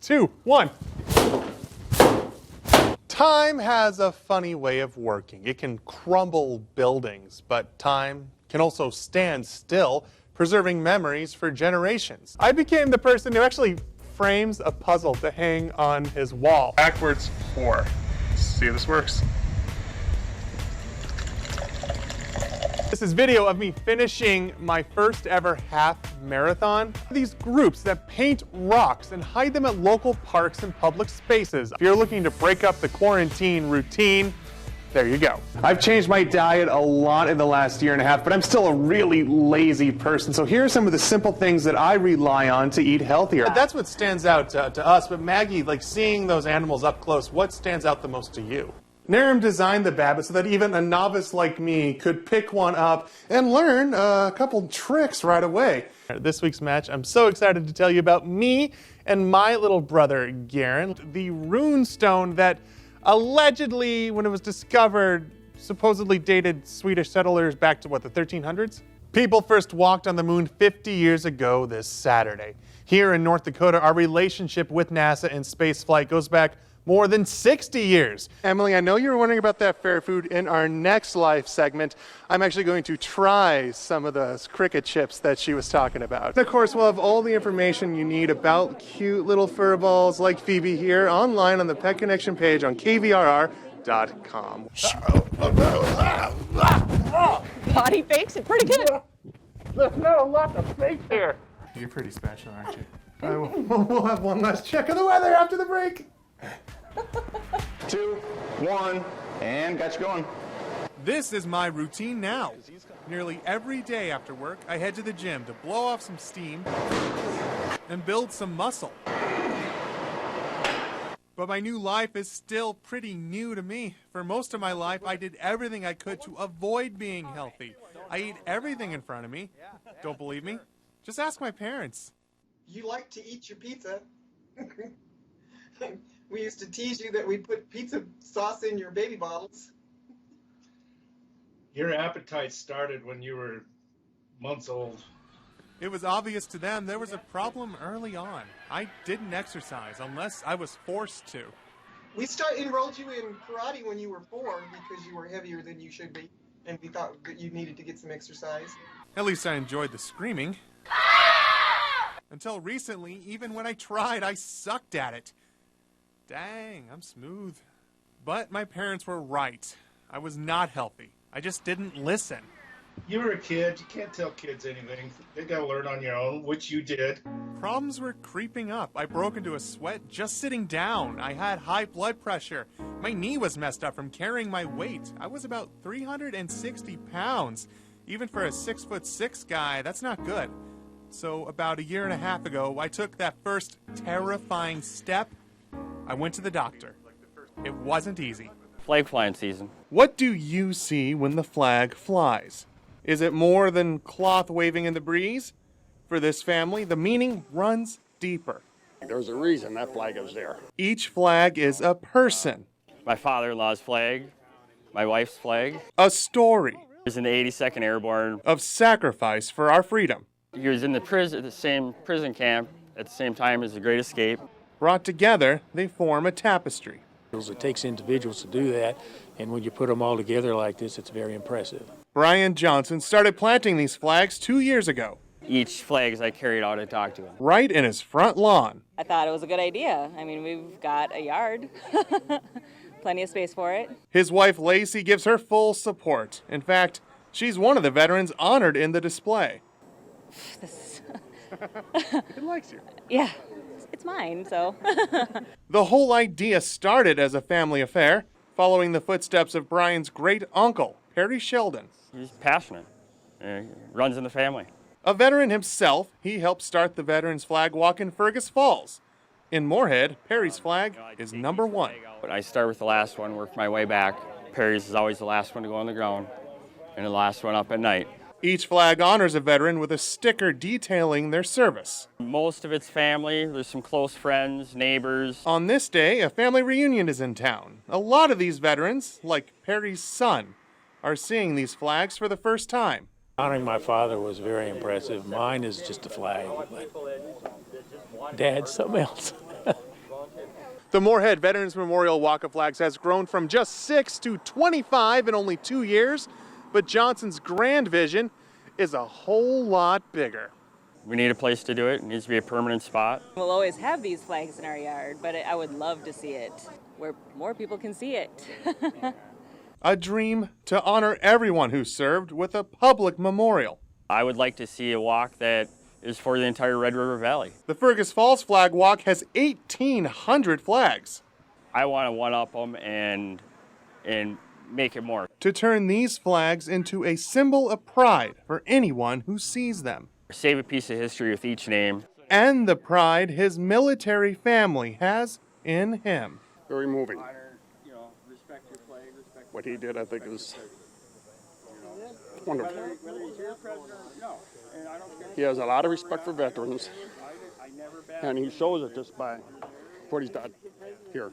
2, 1. Time has a funny way of working. It can crumble buildings, but time can also stand still, preserving memories for generations. I became the person who actually frames a puzzle to hang on his wall. Backwards 4. See if this works. This is video of me finishing my first ever half marathon. These groups that paint rocks and hide them at local parks and public spaces. If you're looking to break up the quarantine routine, there you go. I've changed my diet a lot in the last year and a half, but I'm still a really lazy person. So here are some of the simple things that I rely on to eat healthier. That's what stands out to us. But Maggie, like seeing those animals up close, what stands out the most to you? Naram designed the Babbit so that even a novice like me could pick one up and learn a couple tricks right away. This week's match, I'm so excited to tell you about me and my little brother, Garen. The rune stone that allegedly, when it was discovered, supposedly dated Swedish settlers back to, what, the 1300s? People first walked on the moon 50 years ago this Saturday. Here in North Dakota, our relationship with NASA and spaceflight goes back more than 60 years. Emily, I know you were wondering about that fair food. In our next live segment, I'm actually going to try some of those cricket chips that she was talking about. Of course, we'll have all the information you need about cute little fur balls like Phoebe here online on the Pet Connection page on KVRR.com. Body fakes it pretty good. There's not a lot to fake here. You're pretty special, aren't you? We'll have one last check of the weather after the break. 2, 1, and got you going. This is my routine now. Nearly every day after work, I head to the gym to blow off some steam and build some muscle. But my new life is still pretty new to me. For most of my life, I did everything I could to avoid being healthy. I eat everything in front of me. Don't believe me? Just ask my parents. You like to eat your pizza. We used to tease you that we put pizza sauce in your baby bottles. Your appetite started when you were months old. It was obvious to them there was a problem early on. I didn't exercise unless I was forced to. We enrolled you in karate when you were 4 because you were heavier than you should be, and we thought that you needed to get some exercise. At least I enjoyed the screaming. Until recently, even when I tried, I sucked at it. Dang, I'm smooth. But my parents were right. I was not healthy. I just didn't listen. You were a kid. You can't tell kids anything. They gotta learn on your own, which you did. Problems were creeping up. I broke into a sweat just sitting down. I had high blood pressure. My knee was messed up from carrying my weight. I was about 360 pounds. Even for a 6'6" guy, that's not good. So about a year and a half ago, I took that first terrifying step. I went to the doctor. It wasn't easy. Flag flying season. What do you see when the flag flies? Is it more than cloth waving in the breeze? For this family, the meaning runs deeper. There's a reason that flag is there. Each flag is a person. My father-in-law's flag, my wife's flag. A story. He was in the 82nd Airborne. Of sacrifice for our freedom. He was in the same prison camp at the same time as the Great Escape. Brought together, they form a tapestry. It takes individuals to do that, and when you put them all together like this, it's very impressive. Brian Johnson started planting these flags 2 years ago. Each flag I carried out, I talked to him. Right in his front lawn. I thought it was a good idea. I mean, we've got a yard. Plenty of space for it. His wife Lacey gives her full support. In fact, she's one of the veterans honored in the display. It likes you. Yeah. It's mine, so. The whole idea started as a family affair, following the footsteps of Brian's great uncle, Perry Sheldon. He's passionate. Runs in the family. A veteran himself, he helped start the Veterans Flag Walk in Fergus Falls. In Moorhead, Perry's flag is number 1. I start with the last one, work my way back. Perry's is always the last one to go on the ground, and the last one up at night. Each flag honors a veteran with a sticker detailing their service. Most of it's family. There's some close friends, neighbors. On this day, a family reunion is in town. A lot of these veterans, like Perry's son, are seeing these flags for the first time. Honoring my father was very impressive. Mine is just a flag, but Dad's something else. The Moorhead Veterans Memorial Walk of Flags has grown from just 6 to 25 in only 2 years, but Johnson's grand vision is a whole lot bigger. We need a place to do it. It needs to be a permanent spot. We'll always have these flags in our yard, but I would love to see it where more people can see it. A dream to honor everyone who served with a public memorial. I would like to see a walk that is for the entire Red River Valley. The Fergus Falls Flag Walk has 1,800 flags. I want to one-up them and make it more. To turn these flags into a symbol of pride for anyone who sees them. Save a piece of history with each name. And the pride his military family has in him. Very moving. What he did, I think, is wonderful. He has a lot of respect for veterans, and he shows it just by what he's done here.